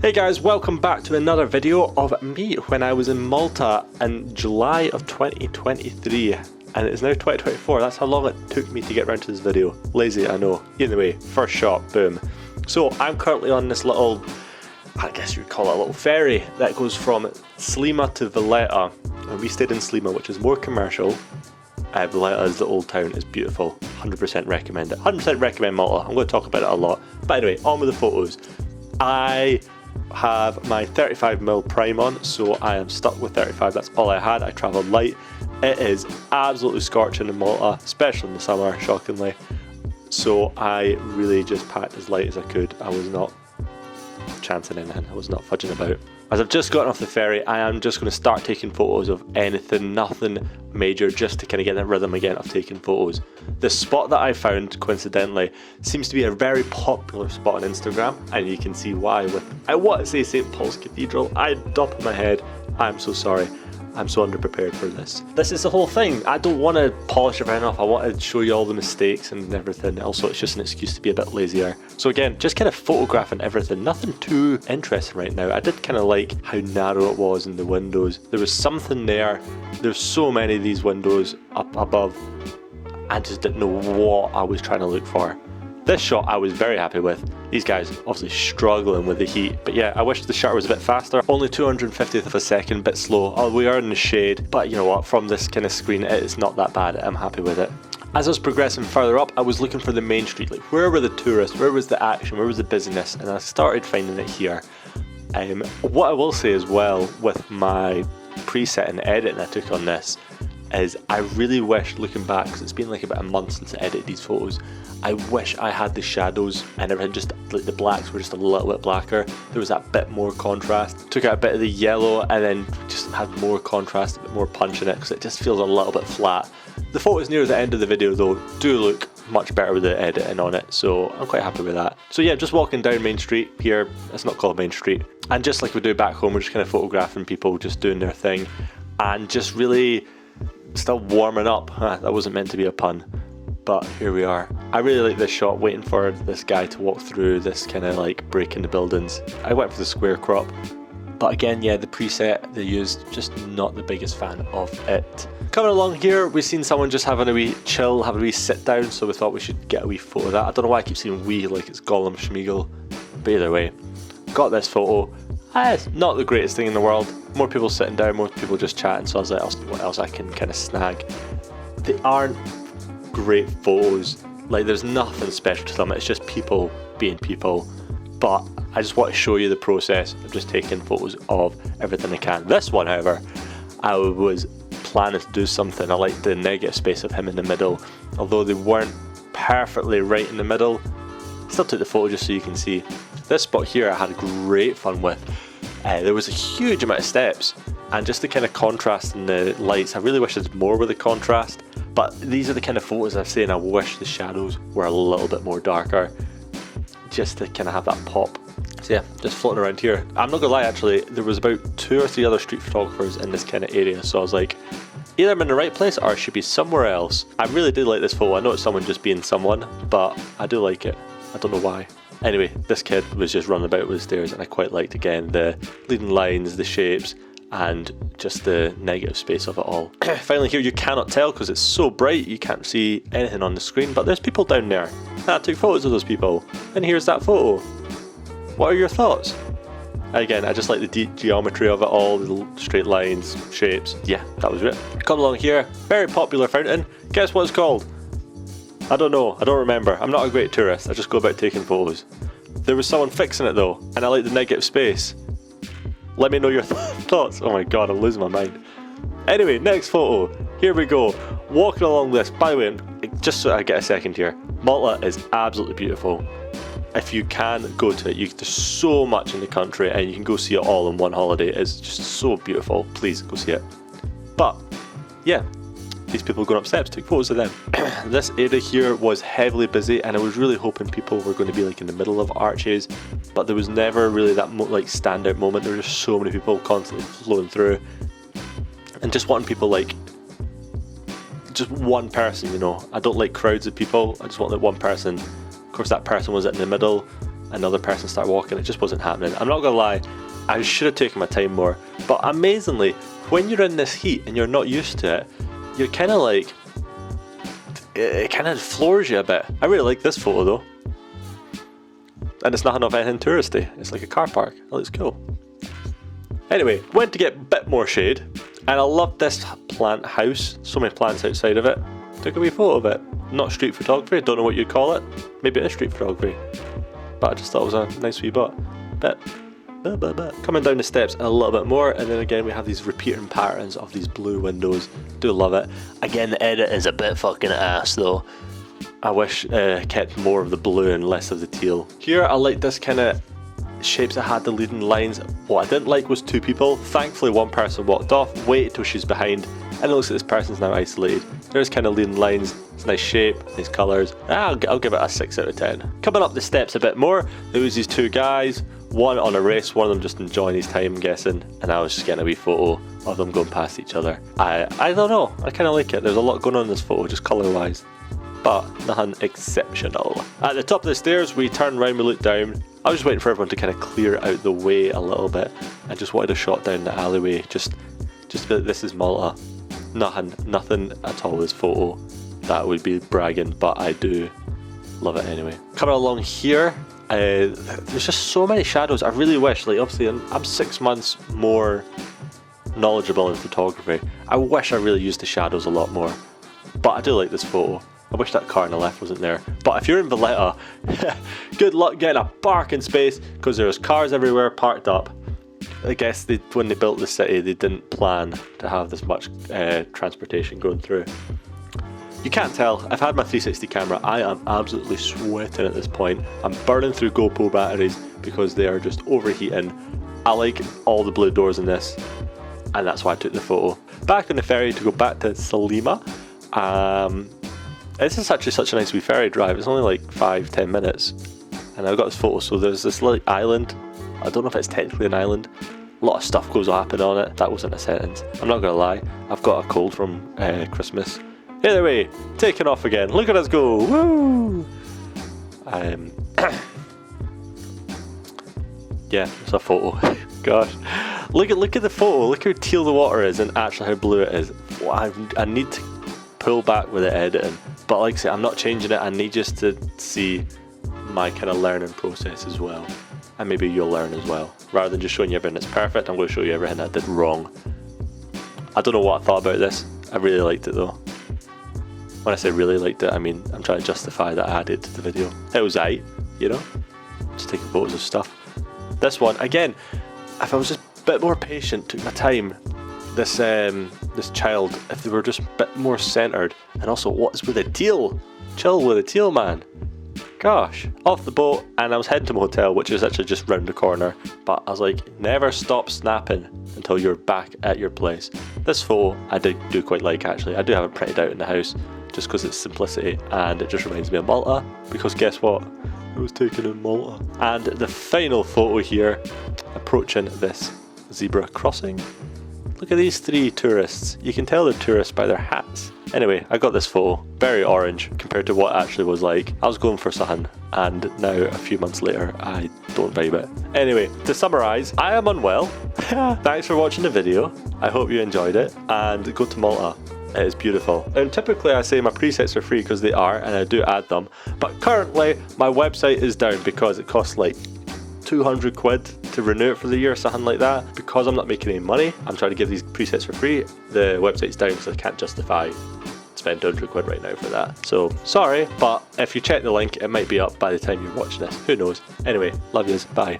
Hey guys, welcome back to another video of me when I was in Malta in July of 2023, and it is now 2024. That's how long it took me to get around to this video. Lazy, I know. Either way, first shot, boom. So I'm currently on this little, I guess you'd call it a little ferry that goes from Slima to Valletta, and we stayed in Slima, which is more commercial. Valletta is the old town, is beautiful. 100% recommend it. 100% recommend Malta. I'm going to talk about it a lot. But anyway, on with the photos. I have my 35mm prime on, so I am stuck with 35. That's all I had. I travelled light. It is absolutely scorching in Malta, especially in the summer, shockingly. So I really just packed as light as I could. I was not chancing anything. I was not fudging about. As I've just gotten off the ferry, I am just going to start taking photos of anything, nothing major, just to kind of get that rhythm again of taking photos. The spot that I found, coincidentally, seems to be a very popular spot on Instagram, and you can see why with, I want to say St. Paul's Cathedral. I top of my head, I'm so sorry. I'm so underprepared for this. This is the whole thing. I don't want to polish everything off. I want to show you all the mistakes and everything. Also, it's just an excuse to be a bit lazier. So again, just kind of photographing everything. Nothing too interesting right now. I did kind of like how narrow it was in the windows. There was something there. There's so many of these windows up above. I just didn't know what I was trying to look for. This shot I was very happy with. These guys obviously struggling with the heat, but yeah, I wish the shutter was a bit faster. Only 250th of a second, bit slow. Oh, we are in the shade, but you know what, from this kind of screen it's not that bad. I'm happy with it. As I was progressing further up, I was looking for the main street, like where were the tourists, where was the action, where was the busyness, and I started finding it here. What I will say as well with my preset and edit I took on this is I really wish, looking back, because it's been like about a month since I edited these photos, I wish I had the shadows and everything, just like the blacks were just a little bit blacker. There was that bit more contrast. Took out a bit of the yellow and then just had more contrast, a bit more punch in it, because it just feels a little bit flat. The photos near the end of the video though do look much better with the editing on it, so I'm quite happy with that. So yeah, just walking down Main Street here. It's not called Main Street. And just like we do back home, we're just kind of photographing people just doing their thing and just really still warming up. That wasn't meant to be a pun, but here we are. I really like this shot, waiting for this guy to walk through this kind of like break in the buildings. I went for the square crop, but again, yeah, the preset they used, just not the biggest fan of it. Coming along here, we've seen someone just having a wee chill, having a wee sit down, so we thought we should get a wee photo of that. I don't know why I keep saying wee like it's Gollum Schmeagol, but either way, got this photo. It's not the greatest thing in the world. More people sitting down, more people just chatting, so I was like, I'll see what else I can kind of snag. They aren't great photos, like there's nothing special to them, it's just people being people, but I just want to show you the process of just taking photos of everything I can. This one, however, I was planning to do something. I like the negative space of him in the middle, although they weren't perfectly right in the middle. Still took the photo just so you can see. This spot here I had great fun with. There was a huge amount of steps, and just the kind of contrast in the lights, I really wish there's more with the contrast, but these are the kind of photos I've seen. I wish the shadows were a little bit more darker, just to kind of have that pop. So yeah, just floating around here. I'm not gonna lie, actually, there was about 2 or 3 other street photographers in this kind of area, so I was like, either I'm in the right place or I should be somewhere else. I really did like this photo. I know it's someone just being someone, but I do like it. I don't know why. Anyway, this kid was just running about with the stairs, and I quite liked, again, the leading lines, the shapes, and just the negative space of it all. Finally here, you cannot tell because it's so bright, you can't see anything on the screen, but there's people down there. I took photos of those people, and here's that photo. What are your thoughts? Again, I just like the deep geometry of it all, the straight lines, shapes. Yeah, that was it. Come along here, very popular fountain. Guess what it's called? I don't know, I don't remember. I'm not a great tourist, I just go about taking photos. There was someone fixing it though, and I like the negative space. Let me know your thoughts. Oh my god, I'm losing my mind. Anyway, next photo. Here we go. Walking along this. By the way, just so I get a second here, Malta is absolutely beautiful. If you can go to it, there's so much in the country, and you can go see it all in one holiday. It's just so beautiful. Please go see it. But yeah, these people going up steps, took photos of them. This area here was heavily busy, and I was really hoping people were going to be like in the middle of arches, but there was never really that like standout moment. There were just so many people constantly flowing through, and just wanting people like just one person, you know. I don't like crowds of people. I just want that one person. Of course, that person was in the middle. another person start walking. It just wasn't happening. I'm not gonna lie, I should have taken my time more. But amazingly, when you're in this heat and you're not used to it, you're kind of like, it kind of floors you a bit. I really like this photo though. And it's nothing of anything touristy. It's like a car park. It looks cool. Anyway, went to get a bit more shade, and I love this plant house. So many plants outside of it. Took a wee photo of it. Not street photography, don't know what you'd call it. Maybe it is street photography. But I just thought it was a nice wee bit. Coming down the steps a little bit more, and then again we have these repeating patterns of these blue windows. Do love it. Again, the edit is a bit fucking ass though. I wish kept more of the blue and less of the teal. Here I like this kind of shapes that had the leading lines. What I didn't like was two people. Thankfully one person walked off, waited till she's behind, and it looks like this person's now isolated. There's kind of leading lines. It's a nice shape, nice colours. I'll give it a 6 out of 10. Coming up the steps a bit more, there was these two guys, one on a race, one of them just enjoying his time, I'm guessing, and I was just getting a wee photo of them going past each other. I don't know, I kind of like it. There's a lot going on in this photo, just colour wise, but nothing exceptional. At the top of the stairs, we turned around, we looked down. I was just waiting for everyone to kind of clear out the way a little bit. I just wanted a shot down the alleyway, just that this is Malta. Nothing at all this photo that would be bragging, but I do love it anyway. Coming along here, there's just so many shadows. I really wish, like obviously I'm 6 months more knowledgeable in photography. I wish I really used the shadows a lot more, but I do like this photo. I wish that car on the left wasn't there. But if you're in Valletta, good luck getting a parking space, because there's cars everywhere parked up. I guess when they built the city, they didn't plan to have this much transportation going through. You can't tell, I've had my 360 camera, I am absolutely sweating at this point. I'm burning through GoPro batteries because they are just overheating. I like all the blue doors in this, and that's why I took the photo. Back on the ferry to go back to Salima. This is actually such a nice wee ferry drive. It's only like 5-10 minutes, and I've got this photo. So there's this little island. I don't know if it's technically an island. A lot of stuff goes happen on it. That wasn't a sentence. I'm not gonna lie. I've got a cold from Christmas. Either way, taking off again. Look at us go! Woo! Yeah, it's a photo. Gosh, look at the photo. Look how teal the water is, and actually how blue it is. Well, I need to pull back with the editing, but like I say, I'm not changing it. I need just to see my kind of learning process as well, and maybe you'll learn as well. Rather than just showing you everything that's perfect, I'm going to show you everything I did wrong. I don't know what I thought about this. I really liked it though. When I say really liked it, I mean I'm trying to justify that I added to the video. It was aight, you know, just taking photos of stuff. This one again, if I was just a bit more patient, took my time, this child, if they were just a bit more centered, and also what is with the teal? Chill with the teal, man. Gosh, off the boat, and I was heading to my hotel, which is actually just round the corner, but I was like, never stop snapping until you're back at your place. This photo I do quite like actually. I do have it printed out in the house just because it's simplicity, and it just reminds me of Malta, because guess what? It was taken in Malta. And the final photo here, approaching this zebra crossing. Look at these 3 tourists. You can tell they're tourists by their hats. Anyway, I got this photo, very orange compared to what it actually was like. I was going for something, and now a few months later, I don't vibe it. Anyway, to summarise, I am unwell. Thanks for watching the video. I hope you enjoyed it, and go to Malta. It is beautiful. And typically I say my presets are free because they are, and I do add them. But currently, my website is down because it costs like 200 quid to renew it for the year, something like that. Because I'm not making any money, I'm trying to give these presets for free. The website's down because I can't justify spend 200 quid right now for that. So sorry, but if you check the link, it might be up by the time you're watching this. Who knows? Anyway, love yous. Bye.